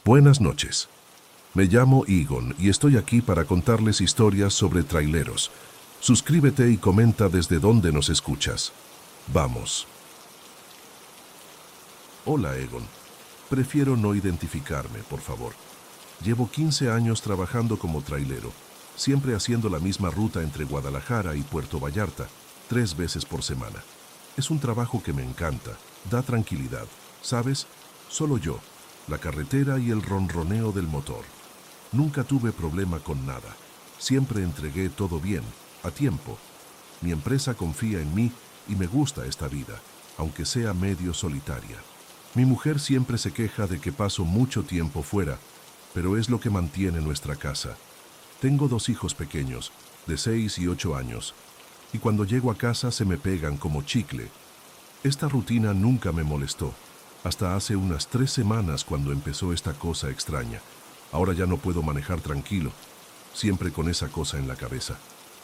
Buenas noches. Me llamo Egon y estoy aquí para contarles historias sobre traileros. Suscríbete y comenta desde dónde nos escuchas. Vamos. Hola, Egon. Prefiero no identificarme, por favor. Llevo 15 años trabajando como trailero, siempre haciendo la misma ruta entre Guadalajara y Puerto Vallarta, 3 veces por semana. Es un trabajo que me encanta, da tranquilidad. ¿Sabes? Solo yo, la carretera y el ronroneo del motor. Nunca tuve problema con nada. Siempre entregué todo bien, a tiempo. Mi empresa confía en mí y me gusta esta vida, aunque sea medio solitaria. Mi mujer siempre se queja de que paso mucho tiempo fuera, pero es lo que mantiene nuestra casa. Tengo 2 hijos pequeños, de 6 y 8 años, y cuando llego a casa se me pegan como chicle. Esta rutina nunca me molestó, hasta hace unas 3 semanas cuando empezó esta cosa extraña. Ahora ya no puedo manejar tranquilo, siempre con esa cosa en la cabeza.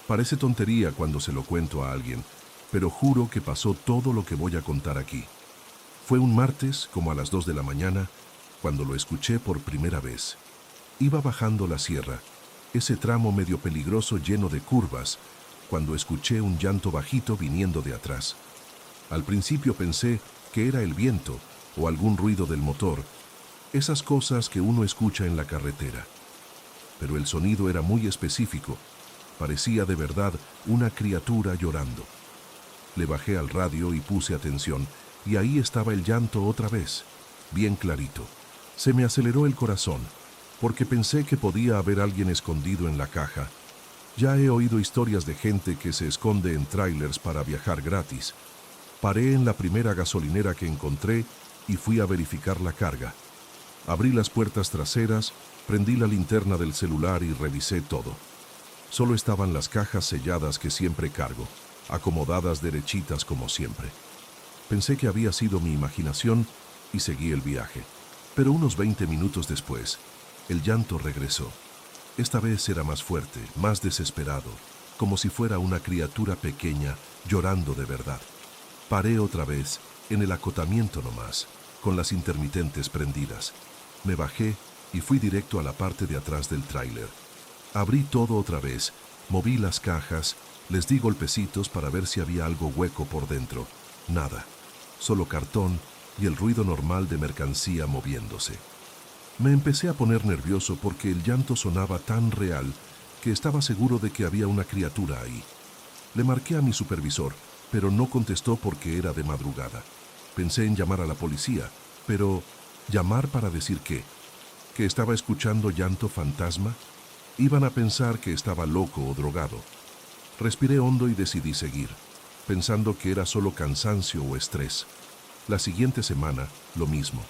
Parece tontería cuando se lo cuento a alguien, pero juro que pasó todo lo que voy a contar aquí. Fue un martes, como a las 2 de la mañana, cuando lo escuché por primera vez. Iba bajando la sierra, ese tramo medio peligroso lleno de curvas, cuando escuché un llanto bajito viniendo de atrás. Al principio pensé que era el viento o algún ruido del motor, esas cosas que uno escucha en la carretera. Pero el sonido era muy específico, parecía de verdad una criatura llorando. Le bajé al radio y puse atención, y ahí estaba el llanto otra vez, bien clarito. Se me aceleró el corazón, porque pensé que podía haber alguien escondido en la caja. Ya he oído historias de gente que se esconde en trailers para viajar gratis. Paré en la primera gasolinera que encontré y fui a verificar la carga. Abrí las puertas traseras, prendí la linterna del celular y revisé todo. Solo estaban las cajas selladas que siempre cargo, acomodadas derechitas como siempre. Pensé que había sido mi imaginación y seguí el viaje. Pero unos 20 minutos después, el llanto regresó. Esta vez era más fuerte, más desesperado, como si fuera una criatura pequeña llorando de verdad. Paré otra vez, en el acotamiento nomás, con las intermitentes prendidas. Me bajé y fui directo a la parte de atrás del tráiler. Abrí todo otra vez, moví las cajas, les di golpecitos para ver si había algo hueco por dentro. Nada, solo cartón y el ruido normal de mercancía moviéndose. Me empecé a poner nervioso porque el llanto sonaba tan real que estaba seguro de que había una criatura ahí. Le marqué a mi supervisor, pero no contestó porque era de madrugada. Pensé en llamar a la policía, pero ¿llamar para decir qué? ¿Que estaba escuchando llanto fantasma? Iban a pensar que estaba loco o drogado. Respiré hondo y decidí seguir, pensando que era solo cansancio o estrés. La siguiente semana, lo mismo.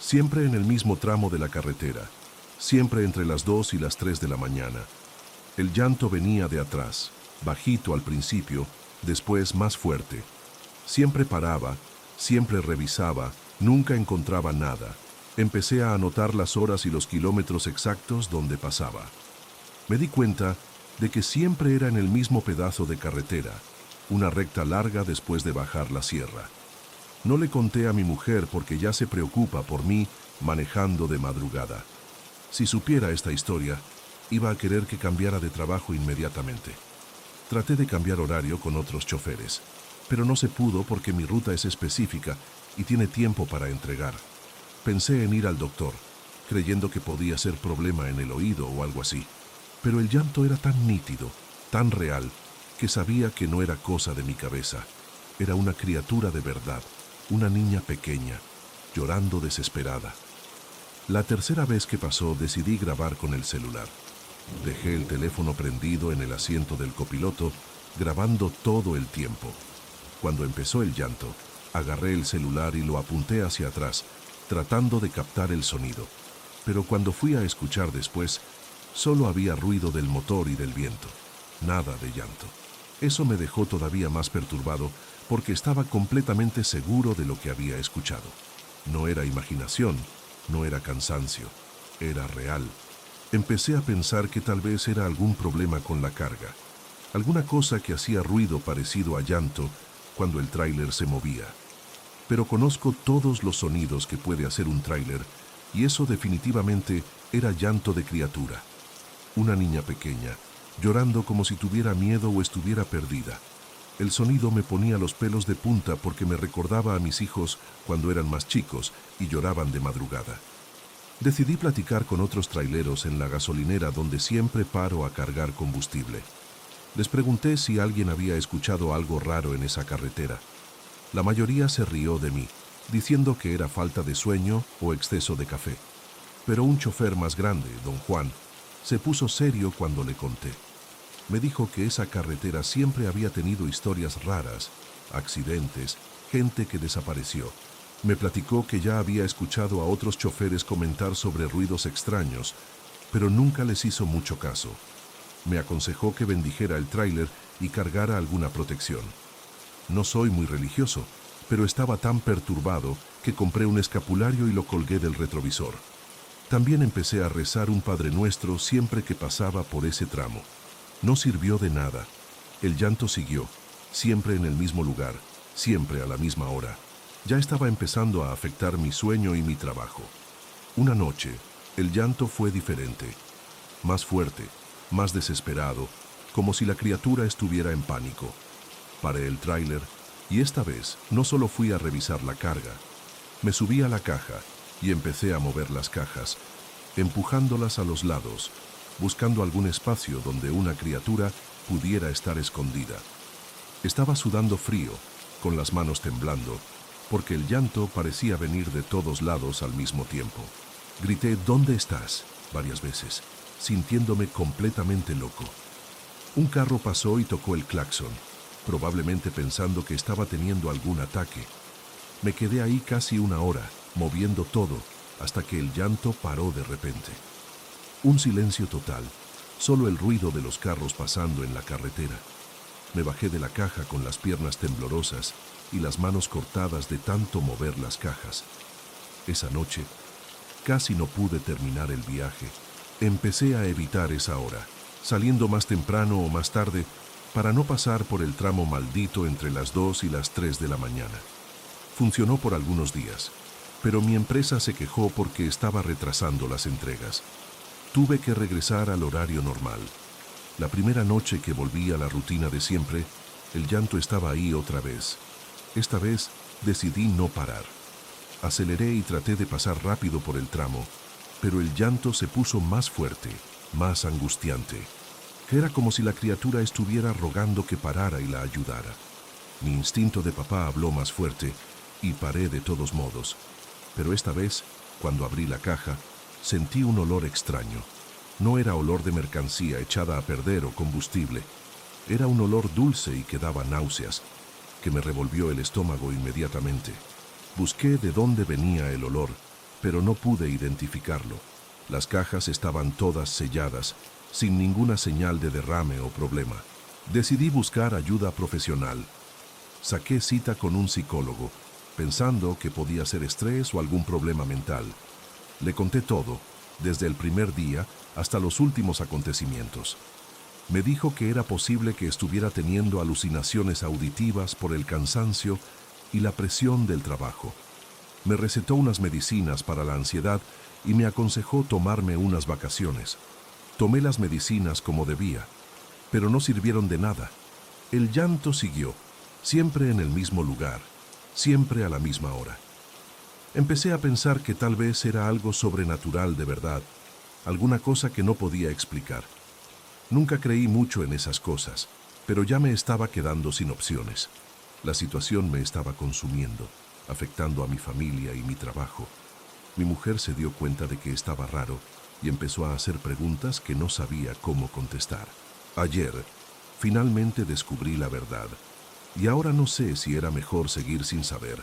Siempre en el mismo tramo de la carretera, siempre entre las 2 y las 3 de la mañana. El llanto venía de atrás, bajito al principio, después más fuerte. Siempre paraba, siempre revisaba, nunca encontraba nada. Empecé a anotar las horas y los kilómetros exactos donde pasaba. Me di cuenta de que siempre era en el mismo pedazo de carretera, una recta larga después de bajar la sierra. No le conté a mi mujer porque ya se preocupa por mí manejando de madrugada. Si supiera esta historia, iba a querer que cambiara de trabajo inmediatamente. Traté de cambiar horario con otros choferes, pero no se pudo porque mi ruta es específica y tiene tiempo para entregar. Pensé en ir al doctor, creyendo que podía ser problema en el oído o algo así, pero el llanto era tan nítido, tan real, que sabía que no era cosa de mi cabeza. Era una criatura de verdad, una niña pequeña, llorando desesperada. La tercera vez que pasó decidí grabar con el celular. Dejé el teléfono prendido en el asiento del copiloto, grabando todo el tiempo. Cuando empezó el llanto, agarré el celular y lo apunté hacia atrás, tratando de captar el sonido. Pero cuando fui a escuchar después, solo había ruido del motor y del viento, nada de llanto. Eso me dejó todavía más perturbado porque estaba completamente seguro de lo que había escuchado. No era imaginación, no era cansancio, era real. Empecé a pensar que tal vez era algún problema con la carga, alguna cosa que hacía ruido parecido a llanto cuando el tráiler se movía. Pero conozco todos los sonidos que puede hacer un tráiler y eso definitivamente era llanto de criatura. Una niña pequeña, llorando como si tuviera miedo o estuviera perdida. El sonido me ponía los pelos de punta porque me recordaba a mis hijos cuando eran más chicos y lloraban de madrugada. Decidí platicar con otros traileros en la gasolinera donde siempre paro a cargar combustible. Les pregunté si alguien había escuchado algo raro en esa carretera. La mayoría se rió de mí, diciendo que era falta de sueño o exceso de café. Pero un chofer más grande, don Juan, se puso serio cuando le conté. Me dijo que esa carretera siempre había tenido historias raras, accidentes, gente que desapareció. Me platicó que ya había escuchado a otros choferes comentar sobre ruidos extraños, pero nunca les hizo mucho caso. Me aconsejó que bendijera el tráiler y cargara alguna protección. No soy muy religioso, pero estaba tan perturbado que compré un escapulario y lo colgué del retrovisor. También empecé a rezar un Padre Nuestro siempre que pasaba por ese tramo. No sirvió de nada. El llanto siguió, siempre en el mismo lugar, siempre a la misma hora. Ya estaba empezando a afectar mi sueño y mi trabajo. Una noche, el llanto fue diferente. Más fuerte, más desesperado, como si la criatura estuviera en pánico. Paré el tráiler y esta vez no solo fui a revisar la carga. Me subí a la caja y empecé a mover las cajas, empujándolas a los lados, buscando algún espacio donde una criatura pudiera estar escondida. Estaba sudando frío, con las manos temblando, porque el llanto parecía venir de todos lados al mismo tiempo. Grité, ¿dónde estás?, varias veces, sintiéndome completamente loco. Un carro pasó y tocó el claxon, probablemente pensando que estaba teniendo algún ataque. Me quedé ahí casi una hora, moviendo todo, hasta que el llanto paró de repente. Un silencio total, solo el ruido de los carros pasando en la carretera. Me bajé de la caja con las piernas temblorosas y las manos cortadas de tanto mover las cajas. Esa noche, casi no pude terminar el viaje. Empecé a evitar esa hora, saliendo más temprano o más tarde para no pasar por el tramo maldito entre las 2 y las 3 de la mañana. Funcionó por algunos días, pero mi empresa se quejó porque estaba retrasando las entregas. Tuve que regresar al horario normal. La primera noche que volví a la rutina de siempre, el llanto estaba ahí otra vez. Esta vez decidí no parar. Aceleré y traté de pasar rápido por el tramo, pero el llanto se puso más fuerte, más angustiante. Era como si la criatura estuviera rogando que parara y la ayudara. Mi instinto de papá habló más fuerte y paré de todos modos. Pero esta vez, cuando abrí la caja, sentí un olor extraño. No era olor de mercancía echada a perder o combustible. Era un olor dulce y que daba náuseas, que me revolvió el estómago inmediatamente. Busqué de dónde venía el olor, pero no pude identificarlo. Las cajas estaban todas selladas, sin ninguna señal de derrame o problema. Decidí buscar ayuda profesional. Saqué cita con un psicólogo, pensando que podía ser estrés o algún problema mental. Le conté todo, desde el primer día hasta los últimos acontecimientos. Me dijo que era posible que estuviera teniendo alucinaciones auditivas por el cansancio y la presión del trabajo. Me recetó unas medicinas para la ansiedad y me aconsejó tomarme unas vacaciones. Tomé las medicinas como debía, pero no sirvieron de nada. El llanto siguió, siempre en el mismo lugar, siempre a la misma hora. Empecé a pensar que tal vez era algo sobrenatural de verdad, alguna cosa que no podía explicar. Nunca creí mucho en esas cosas, pero ya me estaba quedando sin opciones. La situación me estaba consumiendo, afectando a mi familia y mi trabajo. Mi mujer se dio cuenta de que estaba raro y empezó a hacer preguntas que no sabía cómo contestar. Ayer, finalmente descubrí la verdad, y ahora no sé si era mejor seguir sin saber.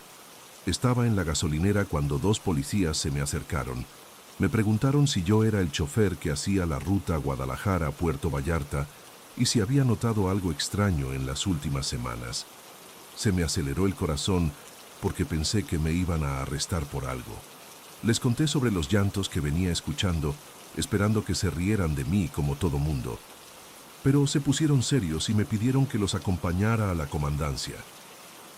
Estaba en la gasolinera cuando 2 policías se me acercaron. Me preguntaron si yo era el chofer que hacía la ruta Guadalajara-Puerto Vallarta y si había notado algo extraño en las últimas semanas. Se me aceleró el corazón porque pensé que me iban a arrestar por algo. Les conté sobre los llantos que venía escuchando, esperando que se rieran de mí como todo mundo. Pero se pusieron serios y me pidieron que los acompañara a la comandancia.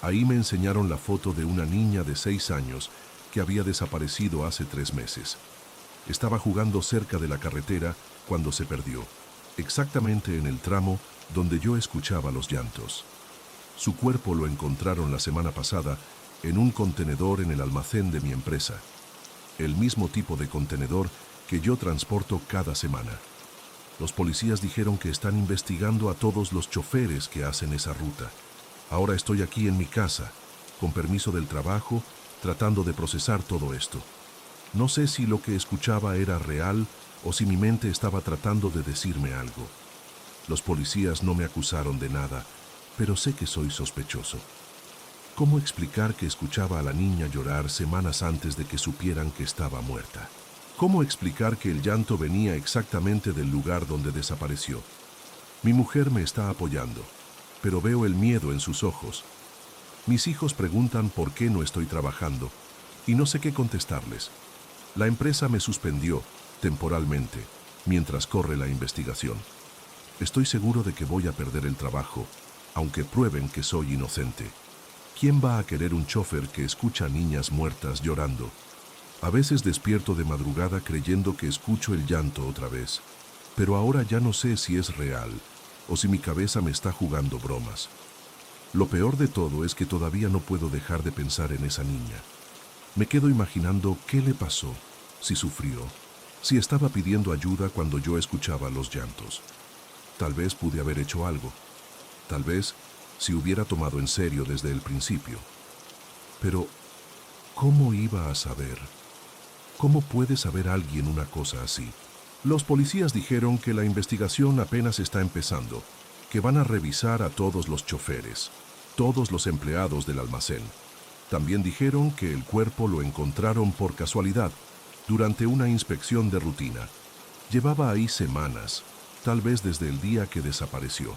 Ahí me enseñaron la foto de una niña de 6 años que había desaparecido hace 3 meses. Estaba jugando cerca de la carretera cuando se perdió, exactamente en el tramo donde yo escuchaba los llantos. Su cuerpo lo encontraron la semana pasada en un contenedor en el almacén de mi empresa, el mismo tipo de contenedor que yo transporto cada semana. Los policías dijeron que están investigando a todos los choferes que hacen esa ruta. Ahora estoy aquí en mi casa, con permiso del trabajo, tratando de procesar todo esto. No sé si lo que escuchaba era real o si mi mente estaba tratando de decirme algo. Los policías no me acusaron de nada, pero sé que soy sospechoso. ¿Cómo explicar que escuchaba a la niña llorar semanas antes de que supieran que estaba muerta? ¿Cómo explicar que el llanto venía exactamente del lugar donde desapareció? Mi mujer me está apoyando, pero veo el miedo en sus ojos. Mis hijos preguntan por qué no estoy trabajando y no sé qué contestarles. La empresa me suspendió temporalmente mientras corre la investigación. Estoy seguro de que voy a perder el trabajo, aunque prueben que soy inocente. ¿Quién va a querer un chofer que escucha a niñas muertas llorando? A veces despierto de madrugada creyendo que escucho el llanto otra vez, pero ahora ya no sé si es real o si mi cabeza me está jugando bromas. Lo peor de todo es que todavía no puedo dejar de pensar en esa niña. Me quedo imaginando qué le pasó, si sufrió, si estaba pidiendo ayuda cuando yo escuchaba los llantos. Tal vez pude haber hecho algo. Tal vez si hubiera tomado en serio desde el principio. Pero, ¿cómo iba a saber? ¿Cómo puede saber alguien una cosa así? Los policías dijeron que la investigación apenas está empezando, que van a revisar a todos los choferes, todos los empleados del almacén. También dijeron que el cuerpo lo encontraron por casualidad, durante una inspección de rutina. Llevaba ahí semanas, tal vez desde el día que desapareció.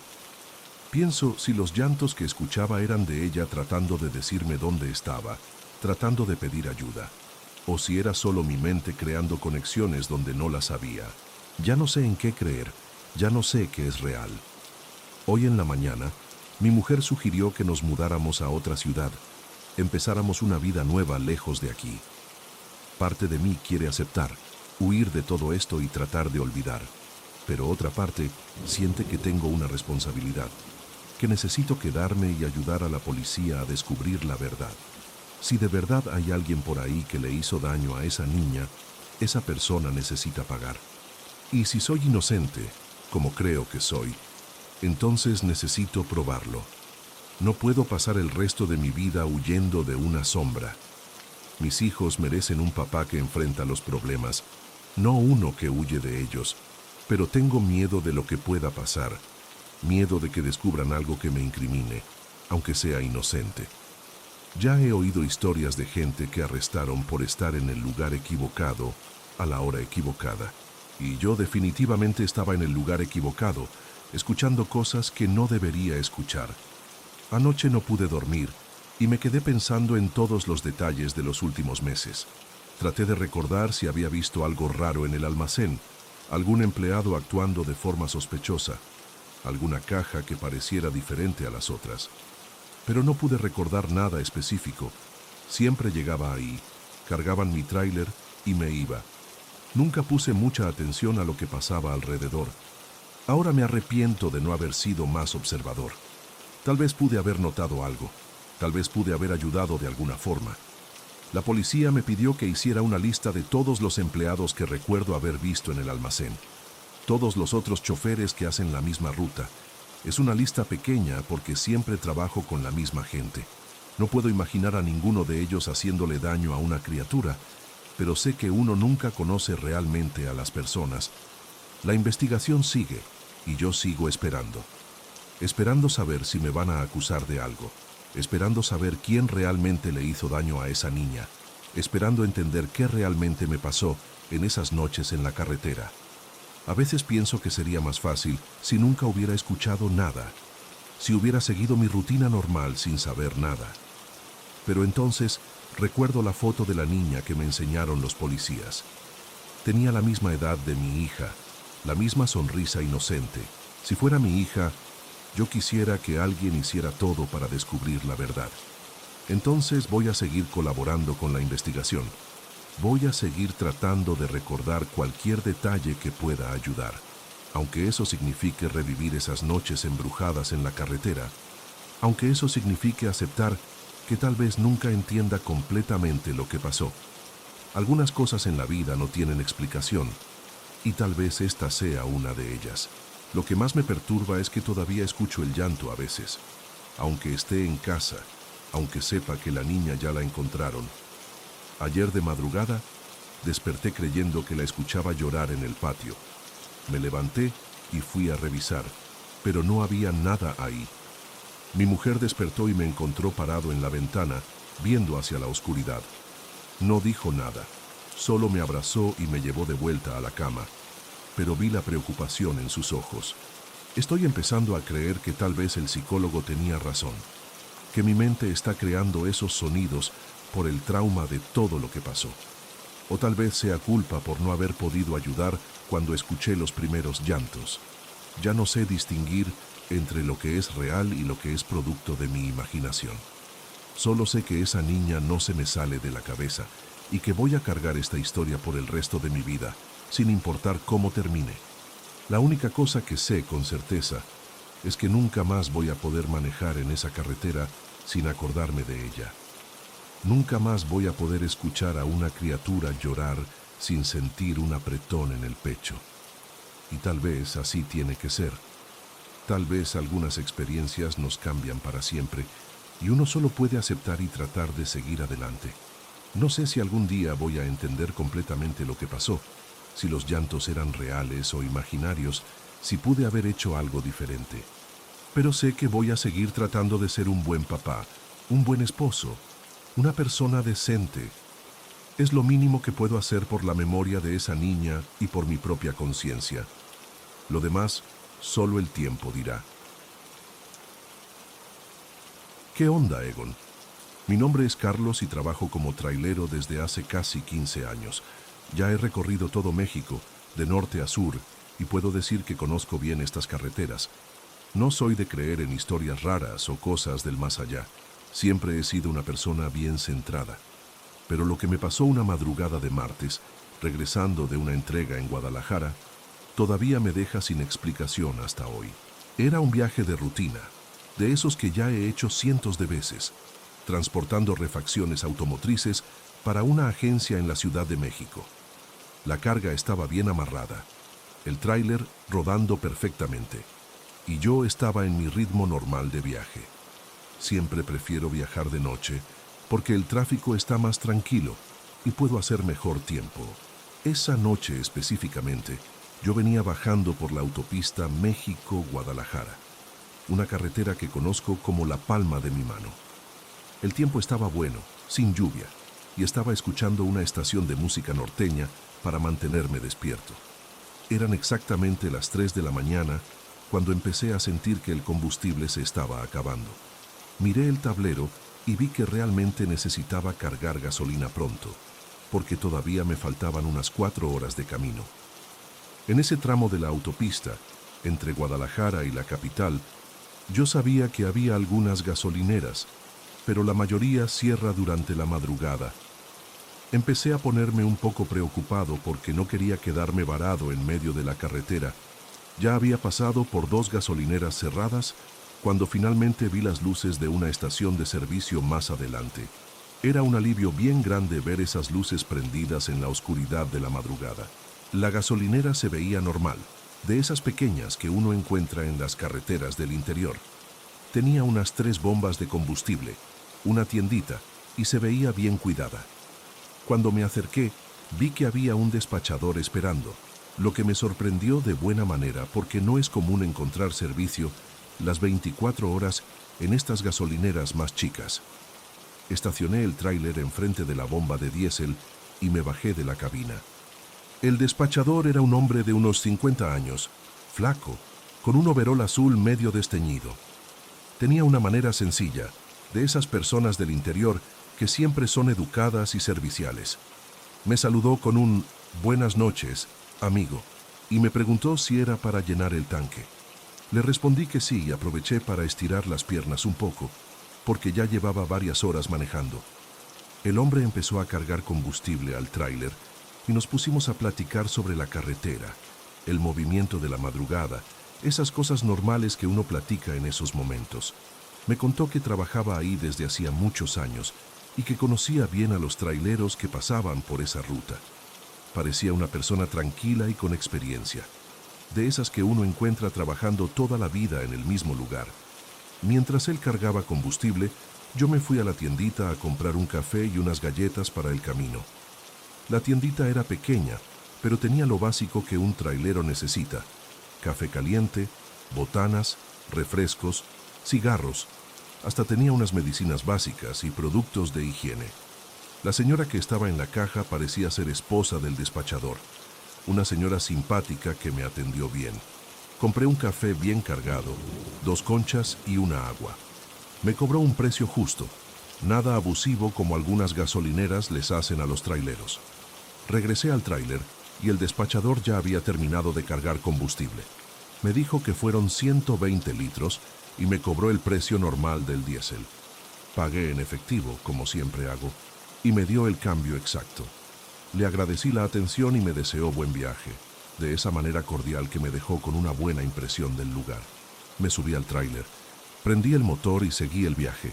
Pienso si los llantos que escuchaba eran de ella tratando de decirme dónde estaba, tratando de pedir ayuda, o si era solo mi mente creando conexiones donde no las había. Ya no sé en qué creer, ya no sé qué es real. Hoy en la mañana, mi mujer sugirió que nos mudáramos a otra ciudad, empezáramos una vida nueva lejos de aquí. Parte de mí quiere aceptar, huir de todo esto y tratar de olvidar, pero otra parte siente que tengo una responsabilidad, que necesito quedarme y ayudar a la policía a descubrir la verdad. Si de verdad hay alguien por ahí que le hizo daño a esa niña, esa persona necesita pagar. Y si soy inocente, como creo que soy, entonces necesito probarlo. No puedo pasar el resto de mi vida huyendo de una sombra. Mis hijos merecen un papá que enfrenta los problemas, no uno que huye de ellos, pero tengo miedo de lo que pueda pasar, miedo de que descubran algo que me incrimine, aunque sea inocente. Ya he oído historias de gente que arrestaron por estar en el lugar equivocado, a la hora equivocada. Y yo definitivamente estaba en el lugar equivocado, escuchando cosas que no debería escuchar. Anoche no pude dormir y me quedé pensando en todos los detalles de los últimos meses. Traté de recordar si había visto algo raro en el almacén, algún empleado actuando de forma sospechosa, alguna caja que pareciera diferente a las otras. Pero no pude recordar nada específico. Siempre llegaba ahí, cargaban mi tráiler y me iba. Nunca puse mucha atención a lo que pasaba alrededor. Ahora me arrepiento de no haber sido más observador. Tal vez pude haber notado algo. Tal vez pude haber ayudado de alguna forma. La policía me pidió que hiciera una lista de todos los empleados que recuerdo haber visto en el almacén. Todos los otros choferes que hacen la misma ruta. Es una lista pequeña porque siempre trabajo con la misma gente. No puedo imaginar a ninguno de ellos haciéndole daño a una criatura, pero sé que uno nunca conoce realmente a las personas. La investigación sigue y yo sigo esperando. Esperando saber si me van a acusar de algo. Esperando saber quién realmente le hizo daño a esa niña. Esperando entender qué realmente me pasó en esas noches en la carretera. A veces pienso que sería más fácil si nunca hubiera escuchado nada, si hubiera seguido mi rutina normal sin saber nada. Pero entonces recuerdo la foto de la niña que me enseñaron los policías. Tenía la misma edad de mi hija, la misma sonrisa inocente. Si fuera mi hija, yo quisiera que alguien hiciera todo para descubrir la verdad. Entonces voy a seguir colaborando con la investigación. Voy a seguir tratando de recordar cualquier detalle que pueda ayudar, aunque eso signifique revivir esas noches embrujadas en la carretera, aunque eso signifique aceptar que tal vez nunca entienda completamente lo que pasó. Algunas cosas en la vida no tienen explicación, y tal vez esta sea una de ellas. Lo que más me perturba es que todavía escucho el llanto a veces, aunque esté en casa, aunque sepa que la niña ya la encontraron. Ayer de madrugada, desperté creyendo que la escuchaba llorar en el patio. Me levanté y fui a revisar, pero no había nada ahí. Mi mujer despertó y me encontró parado en la ventana, viendo hacia la oscuridad. No dijo nada, solo me abrazó y me llevó de vuelta a la cama, pero vi la preocupación en sus ojos. Estoy empezando a creer que tal vez el psicólogo tenía razón, que mi mente está creando esos sonidos por el trauma de todo lo que pasó. O tal vez sea culpa por no haber podido ayudar cuando escuché los primeros llantos. Ya no sé distinguir entre lo que es real y lo que es producto de mi imaginación. Solo sé que esa niña no se me sale de la cabeza y que voy a cargar esta historia por el resto de mi vida, sin importar cómo termine. La única cosa que sé con certeza es que nunca más voy a poder manejar en esa carretera sin acordarme de ella. Nunca más voy a poder escuchar a una criatura llorar sin sentir un apretón en el pecho. Y tal vez así tiene que ser. Tal vez algunas experiencias nos cambian para siempre y uno solo puede aceptar y tratar de seguir adelante. No sé si algún día voy a entender completamente lo que pasó, si los llantos eran reales o imaginarios, si pude haber hecho algo diferente. Pero sé que voy a seguir tratando de ser un buen papá, un buen esposo, una persona decente. Es lo mínimo que puedo hacer por la memoria de esa niña y por mi propia conciencia. Lo demás, solo el tiempo dirá. ¿Qué onda, Egon? Mi nombre es Carlos y trabajo como trailero desde hace casi 15 años. Ya he recorrido todo México, de norte a sur, y puedo decir que conozco bien estas carreteras. No soy de creer en historias raras o cosas del más allá. Siempre he sido una persona bien centrada. Pero lo que me pasó una madrugada de martes, regresando de una entrega en Guadalajara, todavía me deja sin explicación hasta hoy. Era un viaje de rutina, de esos que ya he hecho cientos de veces, transportando refacciones automotrices para una agencia en la Ciudad de México. La carga estaba bien amarrada, el tráiler rodando perfectamente, y yo estaba en mi ritmo normal de viaje. Siempre prefiero viajar de noche porque el tráfico está más tranquilo y puedo hacer mejor tiempo. Esa noche específicamente, yo venía bajando por la autopista México-Guadalajara, una carretera que conozco como la palma de mi mano. El tiempo estaba bueno, sin lluvia, y estaba escuchando una estación de música norteña para mantenerme despierto. Eran exactamente las 3 de la mañana cuando empecé a sentir que el combustible se estaba acabando. Miré el tablero y vi que realmente necesitaba cargar gasolina pronto, porque todavía me faltaban unas 4 horas de camino. En ese tramo de la autopista, entre Guadalajara y la capital, yo sabía que había algunas gasolineras, pero la mayoría cierra durante la madrugada. Empecé a ponerme un poco preocupado porque no quería quedarme varado en medio de la carretera. Ya había pasado por 2 gasolineras cerradas cuando finalmente vi las luces de una estación de servicio más adelante. Era un alivio bien grande ver esas luces prendidas en la oscuridad de la madrugada. La gasolinera se veía normal, de esas pequeñas que uno encuentra en las carreteras del interior. Tenía unas 3 bombas de combustible, una tiendita, y se veía bien cuidada. Cuando me acerqué, vi que había un despachador esperando, lo que me sorprendió de buena manera porque no es común encontrar servicio las 24 horas en estas gasolineras más chicas. Estacioné el tráiler enfrente de la bomba de diésel y me bajé de la cabina. El despachador era un hombre de unos 50 años, flaco, con un overol azul medio desteñido. Tenía una manera sencilla, de esas personas del interior que siempre son educadas y serviciales. Me saludó con un «Buenas noches, amigo», y me preguntó si era para llenar el tanque. Le respondí que sí y aproveché para estirar las piernas un poco. porque ya llevaba varias horas manejando. El hombre empezó a cargar combustible al tráiler y nos pusimos a platicar sobre la carretera, el movimiento de la madrugada, esas cosas normales que uno platica en esos momentos. Me contó que trabajaba ahí desde hacía muchos años y que conocía bien a los traileros que pasaban por esa ruta. Parecía una persona tranquila y con experiencia, de esas que uno encuentra trabajando toda la vida en el mismo lugar. Mientras él cargaba combustible, yo me fui a la tiendita a comprar un café y unas galletas para el camino. La tiendita era pequeña, pero tenía lo básico que un trailero necesita: café caliente, botanas, refrescos, cigarros, hasta tenía unas medicinas básicas y productos de higiene. La señora que estaba en la caja parecía ser esposa del despachador, una señora simpática que me atendió bien. Compré un café bien cargado, 2 conchas y una agua. Me cobró un precio justo, nada abusivo como algunas gasolineras les hacen a los traileros. Regresé al tráiler y el despachador ya había terminado de cargar combustible. Me dijo que fueron 120 litros y me cobró el precio normal del diésel. Pagué en efectivo, como siempre hago, y me dio el cambio exacto. Le agradecí la atención y me deseó buen viaje, de esa manera cordial que me dejó con una buena impresión del lugar. Me subí al tráiler, prendí el motor y seguí el viaje,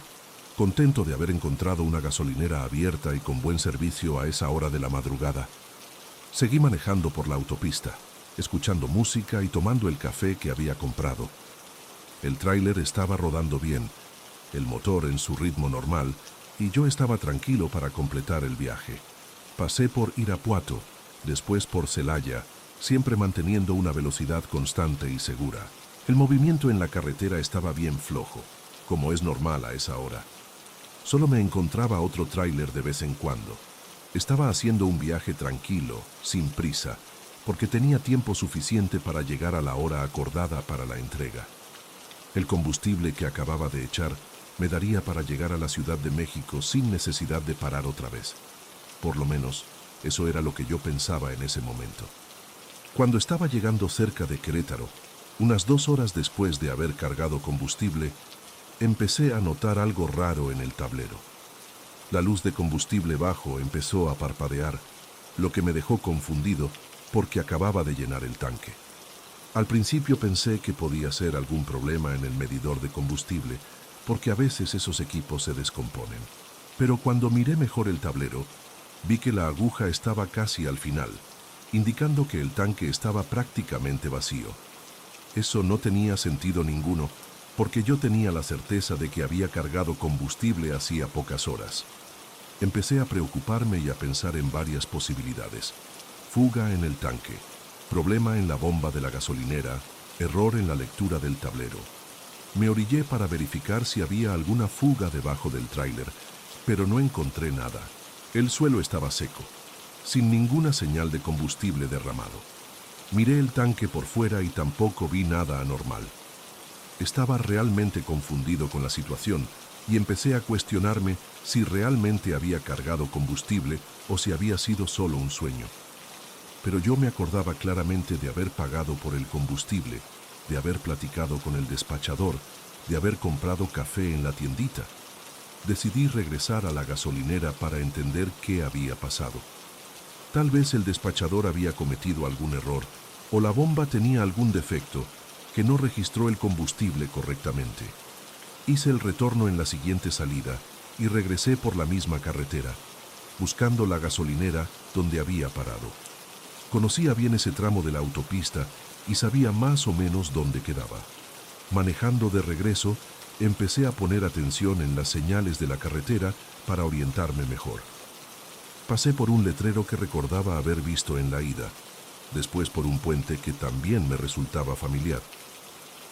contento de haber encontrado una gasolinera abierta y con buen servicio a esa hora de la madrugada. Seguí manejando por la autopista, escuchando música y tomando el café que había comprado. El tráiler estaba rodando bien, el motor en su ritmo normal, y yo estaba tranquilo para completar el viaje. Pasé por Irapuato, después por Celaya, siempre manteniendo una velocidad constante y segura. El movimiento en la carretera estaba bien flojo, como es normal a esa hora. Solo me encontraba otro tráiler de vez en cuando. Estaba haciendo un viaje tranquilo, sin prisa, porque tenía tiempo suficiente para llegar a la hora acordada para la entrega. El combustible que acababa de echar me daría para llegar a la Ciudad de México sin necesidad de parar otra vez. Por lo menos, eso era lo que yo pensaba en ese momento. Cuando estaba llegando cerca de Querétaro, unas 2 horas después de haber cargado combustible, empecé a notar algo raro en el tablero. La luz de combustible bajo empezó a parpadear, lo que me dejó confundido porque acababa de llenar el tanque. Al principio pensé que podía ser algún problema en el medidor de combustible, porque a veces esos equipos se descomponen. Pero cuando miré mejor el tablero, vi que la aguja estaba casi al final, indicando que el tanque estaba prácticamente vacío. Eso no tenía sentido ninguno, porque yo tenía la certeza de que había cargado combustible hacía pocas horas. Empecé a preocuparme y a pensar en varias posibilidades: fuga en el tanque, problema en la bomba de la gasolinera, error en la lectura del tablero. Me orillé para verificar si había alguna fuga debajo del tráiler, pero no encontré nada. El suelo estaba seco, sin ninguna señal de combustible derramado. Miré el tanque por fuera y tampoco vi nada anormal. Estaba realmente confundido con la situación y empecé a cuestionarme si realmente había cargado combustible o si había sido solo un sueño. Pero yo me acordaba claramente de haber pagado por el combustible, de haber platicado con el despachador, de haber comprado café en la tiendita. Decidí regresar a la gasolinera para entender qué había pasado. Tal vez el despachador había cometido algún error o la bomba tenía algún defecto que no registró el combustible correctamente. Hice el retorno en la siguiente salida y regresé por la misma carretera, buscando la gasolinera donde había parado. Conocía bien ese tramo de la autopista y sabía más o menos dónde quedaba. Manejando de regreso, empecé a poner atención en las señales de la carretera para orientarme mejor. Pasé por un letrero que recordaba haber visto en la ida, después por un puente que también me resultaba familiar.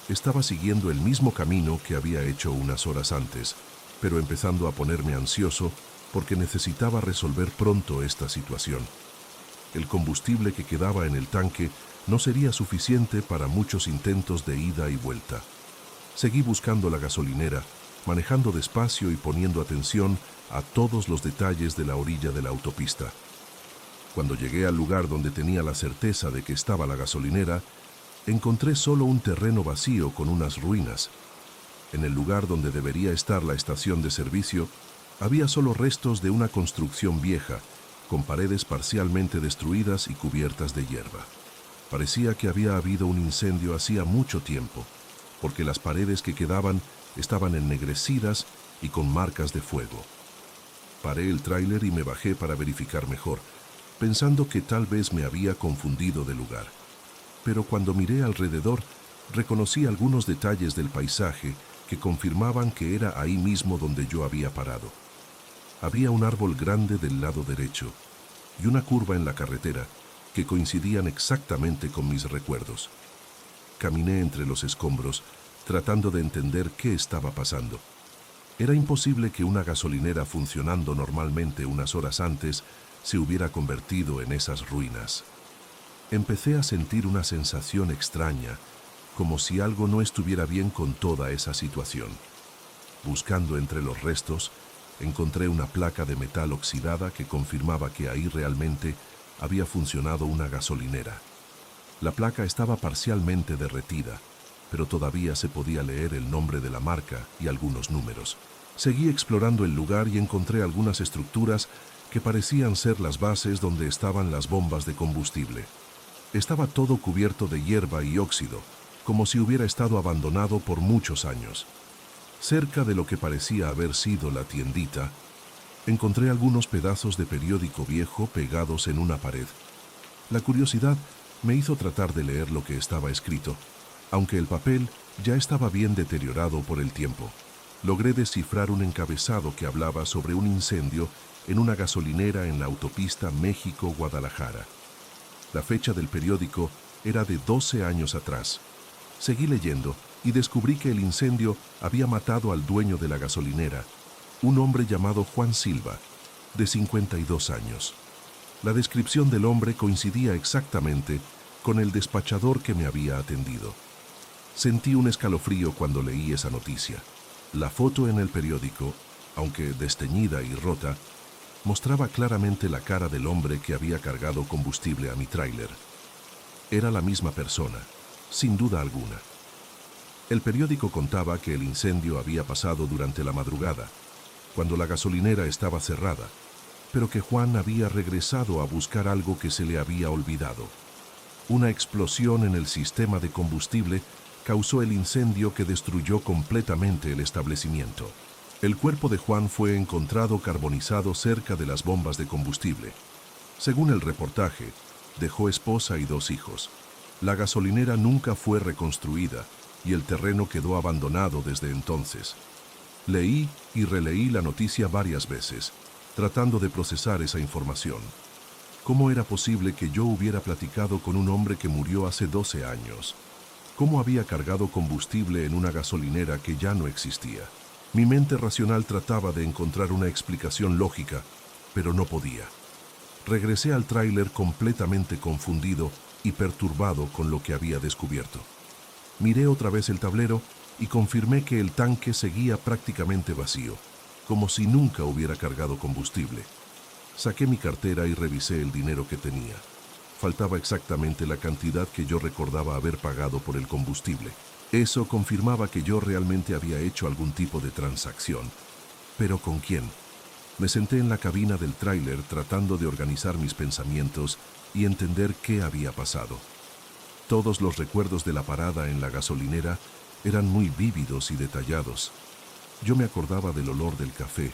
Estaba siguiendo el mismo camino que había hecho unas horas antes, pero empezando a ponerme ansioso porque necesitaba resolver pronto esta situación. El combustible que quedaba en el tanque no sería suficiente para muchos intentos de ida y vuelta. Seguí buscando la gasolinera, manejando despacio y poniendo atención a todos los detalles de la orilla de la autopista. Cuando llegué al lugar donde tenía la certeza de que estaba la gasolinera, encontré solo un terreno vacío con unas ruinas. En el lugar donde debería estar la estación de servicio, había solo restos de una construcción vieja, con paredes parcialmente destruidas y cubiertas de hierba. Parecía que había habido un incendio hacía mucho tiempo, porque las paredes que quedaban estaban ennegrecidas y con marcas de fuego. Paré el tráiler y me bajé para verificar mejor, pensando que tal vez me había confundido de lugar. Pero cuando miré alrededor, reconocí algunos detalles del paisaje que confirmaban que era ahí mismo donde yo había parado. Había un árbol grande del lado derecho y una curva en la carretera que coincidían exactamente con mis recuerdos. Caminé entre los escombros, tratando de entender qué estaba pasando. Era imposible que una gasolinera funcionando normalmente unas horas antes se hubiera convertido en esas ruinas. Empecé a sentir una sensación extraña, como si algo no estuviera bien con toda esa situación. Buscando entre los restos, encontré una placa de metal oxidada que confirmaba que ahí realmente había funcionado una gasolinera. La placa estaba parcialmente derretida, pero todavía se podía leer el nombre de la marca y algunos números. Seguí explorando el lugar y encontré algunas estructuras que parecían ser las bases donde estaban las bombas de combustible. Estaba todo cubierto de hierba y óxido, como si hubiera estado abandonado por muchos años. Cerca de lo que parecía haber sido la tiendita, encontré algunos pedazos de periódico viejo pegados en una pared. La curiosidad me hizo tratar de leer lo que estaba escrito, aunque el papel ya estaba bien deteriorado por el tiempo. Logré descifrar un encabezado que hablaba sobre un incendio en una gasolinera en la autopista México-Guadalajara. La fecha del periódico era de 12 años atrás. Seguí leyendo y descubrí que el incendio había matado al dueño de la gasolinera, un hombre llamado Juan Silva, de 52 años. La descripción del hombre coincidía exactamente con el despachador que me había atendido. Sentí un escalofrío cuando leí esa noticia. La foto en el periódico, aunque desteñida y rota, mostraba claramente la cara del hombre que había cargado combustible a mi tráiler. Era la misma persona, sin duda alguna. El periódico contaba que el incendio había pasado durante la madrugada, cuando la gasolinera estaba cerrada, pero que Juan había regresado a buscar algo que se le había olvidado. Una explosión en el sistema de combustible causó el incendio que destruyó completamente el establecimiento. El cuerpo de Juan fue encontrado carbonizado cerca de las bombas de combustible. Según el reportaje, dejó esposa y 2 hijos. La gasolinera nunca fue reconstruida y el terreno quedó abandonado desde entonces. Leí y releí la noticia varias veces, tratando de procesar esa información. ¿Cómo era posible que yo hubiera platicado con un hombre que murió hace 12 años? ¿Cómo había cargado combustible en una gasolinera que ya no existía? Mi mente racional trataba de encontrar una explicación lógica, pero no podía. Regresé al tráiler completamente confundido y perturbado con lo que había descubierto. Miré otra vez el tablero y confirmé que el tanque seguía prácticamente vacío, como si nunca hubiera cargado combustible. Saqué mi cartera y revisé el dinero que tenía. Faltaba exactamente la cantidad que yo recordaba haber pagado por el combustible. Eso confirmaba que yo realmente había hecho algún tipo de transacción. ¿Pero con quién? Me senté en la cabina del tráiler tratando de organizar mis pensamientos y entender qué había pasado. Todos los recuerdos de la parada en la gasolinera eran muy vívidos y detallados. Yo me acordaba del olor del café,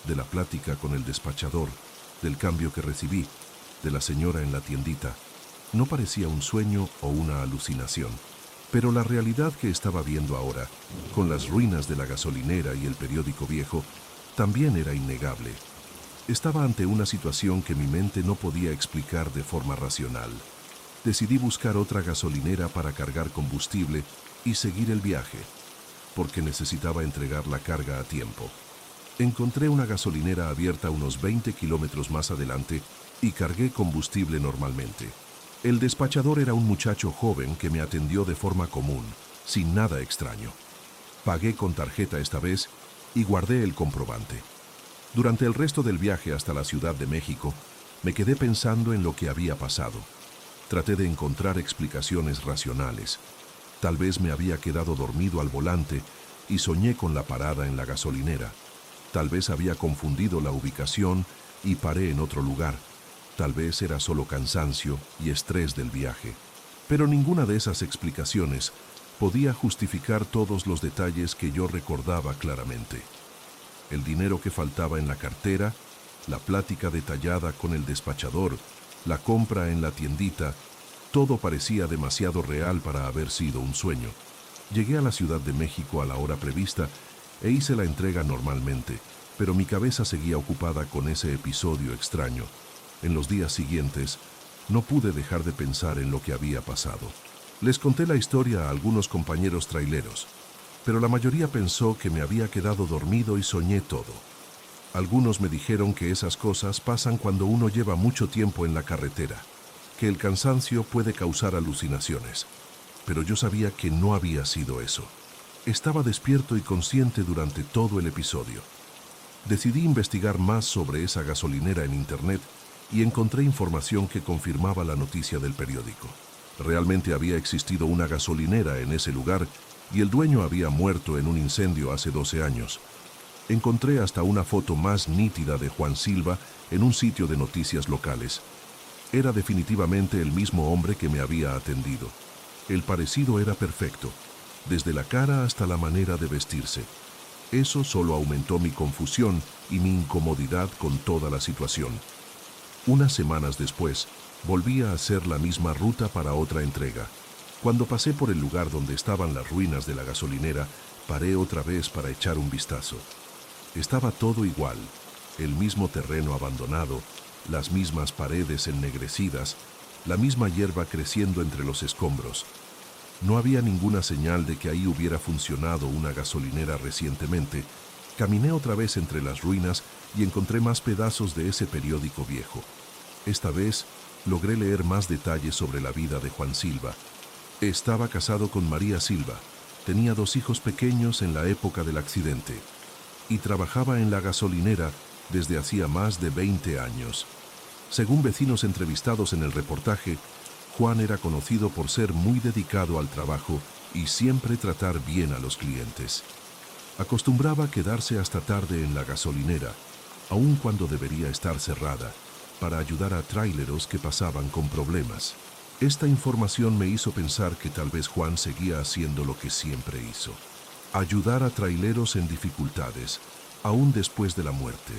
de la plática con el despachador, del cambio que recibí, de la señora en la tiendita. No parecía un sueño o una alucinación, pero la realidad que estaba viendo ahora, con las ruinas de la gasolinera y el periódico viejo, también era innegable. Estaba ante una situación que mi mente no podía explicar de forma racional. Decidí buscar otra gasolinera para cargar combustible y seguir el viaje, porque necesitaba entregar la carga a tiempo. Encontré una gasolinera abierta unos 20 kilómetros más adelante y cargué combustible normalmente. El despachador era un muchacho joven que me atendió de forma común, sin nada extraño. Pagué con tarjeta esta vez y guardé el comprobante. Durante el resto del viaje hasta la Ciudad de México, me quedé pensando en lo que había pasado. Traté de encontrar explicaciones racionales. Tal vez me había quedado dormido al volante y soñé con la parada en la gasolinera. Tal vez había confundido la ubicación y paré en otro lugar. Tal vez era solo cansancio y estrés del viaje. Pero ninguna de esas explicaciones podía justificar todos los detalles que yo recordaba claramente. El dinero que faltaba en la cartera, la plática detallada con el despachador, la compra en la tiendita, todo parecía demasiado real para haber sido un sueño. Llegué a la Ciudad de México a la hora prevista e hice la entrega normalmente, pero mi cabeza seguía ocupada con ese episodio extraño. En los días siguientes, no pude dejar de pensar en lo que había pasado. Les conté la historia a algunos compañeros traileros, pero la mayoría pensó que me había quedado dormido y soñé todo. Algunos me dijeron que esas cosas pasan cuando uno lleva mucho tiempo en la carretera, que el cansancio puede causar alucinaciones. Pero yo sabía que no había sido eso. Estaba despierto y consciente durante todo el episodio. Decidí investigar más sobre esa gasolinera en internet y encontré información que confirmaba la noticia del periódico. Realmente había existido una gasolinera en ese lugar y el dueño había muerto en un incendio hace 12 años. Encontré hasta una foto más nítida de Juan Silva en un sitio de noticias locales. Era definitivamente el mismo hombre que me había atendido. El parecido era perfecto, desde la cara hasta la manera de vestirse. Eso solo aumentó mi confusión y mi incomodidad con toda la situación. Unas semanas después, volví a hacer la misma ruta para otra entrega. Cuando pasé por el lugar donde estaban las ruinas de la gasolinera, paré otra vez para echar un vistazo. Estaba todo igual, el mismo terreno abandonado, las mismas paredes ennegrecidas, la misma hierba creciendo entre los escombros. No había ninguna señal de que ahí hubiera funcionado una gasolinera recientemente. Caminé otra vez entre las ruinas y encontré más pedazos de ese periódico viejo. Esta vez logré leer más detalles sobre la vida de Juan Silva. Estaba casado con María Silva, tenía 2 hijos pequeños en la época del accidente y trabajaba en la gasolinera desde hacía más de 20 años. Según vecinos entrevistados en el reportaje, Juan era conocido por ser muy dedicado al trabajo y siempre tratar bien a los clientes. Acostumbraba quedarse hasta tarde en la gasolinera, aun cuando debería estar cerrada, para ayudar a tráileros que pasaban con problemas. Esta información me hizo pensar que tal vez Juan seguía haciendo lo que siempre hizo: ayudar a traileros en dificultades, aún después de la muerte.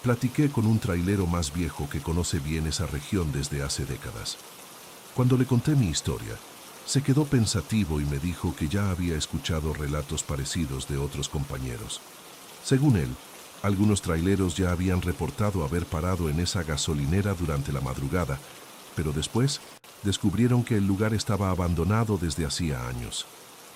Platiqué con un trailero más viejo que conoce bien esa región desde hace décadas. Cuando le conté mi historia, se quedó pensativo y me dijo que ya había escuchado relatos parecidos de otros compañeros. Según él, algunos traileros ya habían reportado haber parado en esa gasolinera durante la madrugada, pero después descubrieron que el lugar estaba abandonado desde hacía años.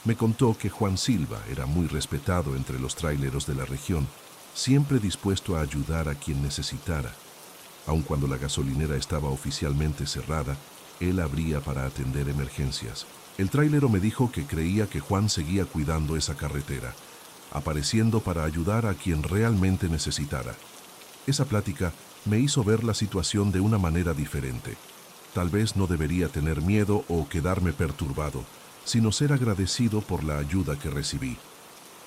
Me contó que Juan Silva era muy respetado entre los traileros de la región, siempre dispuesto a ayudar a quien necesitara. Aun cuando la gasolinera estaba oficialmente cerrada, él abría para atender emergencias. El trailero me dijo que creía que Juan seguía cuidando esa carretera, apareciendo para ayudar a quien realmente necesitara. Esa plática me hizo ver la situación de una manera diferente. Tal vez no debería tener miedo o quedarme perturbado, sino ser agradecido por la ayuda que recibí.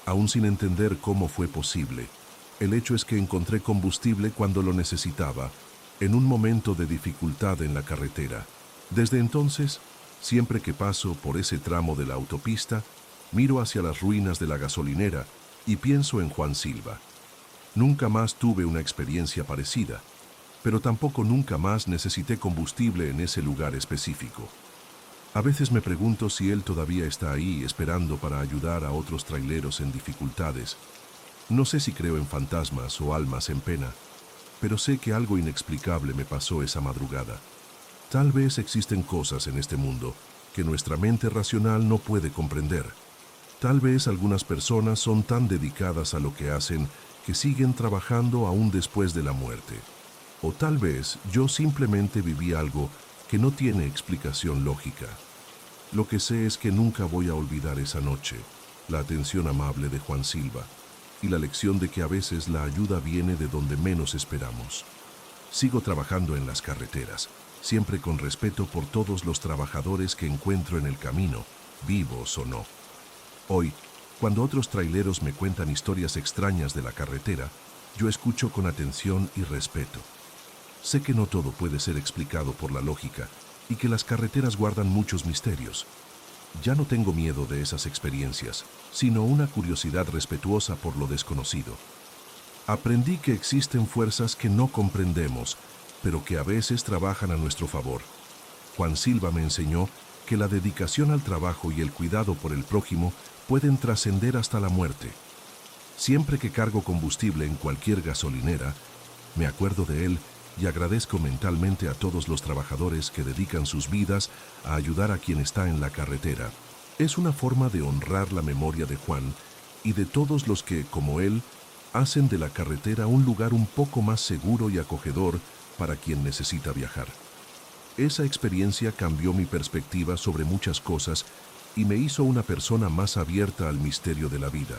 Aún sin entender cómo fue posible, el hecho es que encontré combustible cuando lo necesitaba, en un momento de dificultad en la carretera. Desde entonces, siempre que paso por ese tramo de la autopista, miro hacia las ruinas de la gasolinera y pienso en Juan Silva. Nunca más tuve una experiencia parecida, pero tampoco nunca más necesité combustible en ese lugar específico. A veces me pregunto si él todavía está ahí esperando para ayudar a otros traileros en dificultades. No sé si creo en fantasmas o almas en pena, pero sé que algo inexplicable me pasó esa madrugada. Tal vez existen cosas en este mundo que nuestra mente racional no puede comprender. Tal vez algunas personas son tan dedicadas a lo que hacen que siguen trabajando aún después de la muerte. O tal vez yo simplemente viví algo que no tiene explicación lógica. Lo que sé es que nunca voy a olvidar esa noche, la atención amable de Juan Silva y la lección de que a veces la ayuda viene de donde menos esperamos. Sigo trabajando en las carreteras, siempre con respeto por todos los trabajadores que encuentro en el camino, vivos o no. Hoy, Cuando otros traileros me cuentan historias extrañas de la carretera, yo escucho con atención y respeto. Sé que no todo puede ser explicado por la lógica y que las carreteras guardan muchos misterios. Ya no tengo miedo de esas experiencias, sino una curiosidad respetuosa por lo desconocido. Aprendí que existen fuerzas que no comprendemos, pero que a veces trabajan a nuestro favor. Juan Silva me enseñó que la dedicación al trabajo y el cuidado por el prójimo pueden trascender hasta la muerte. Siempre que cargo combustible en cualquier gasolinera, me acuerdo de él y agradezco mentalmente a todos los trabajadores que dedican sus vidas a ayudar a quien está en la carretera. Es una forma de honrar la memoria de Juan y de todos los que, como él, hacen de la carretera un lugar un poco más seguro y acogedor para quien necesita viajar. Esa experiencia cambió mi perspectiva sobre muchas cosas y me hizo una persona más abierta al misterio de la vida.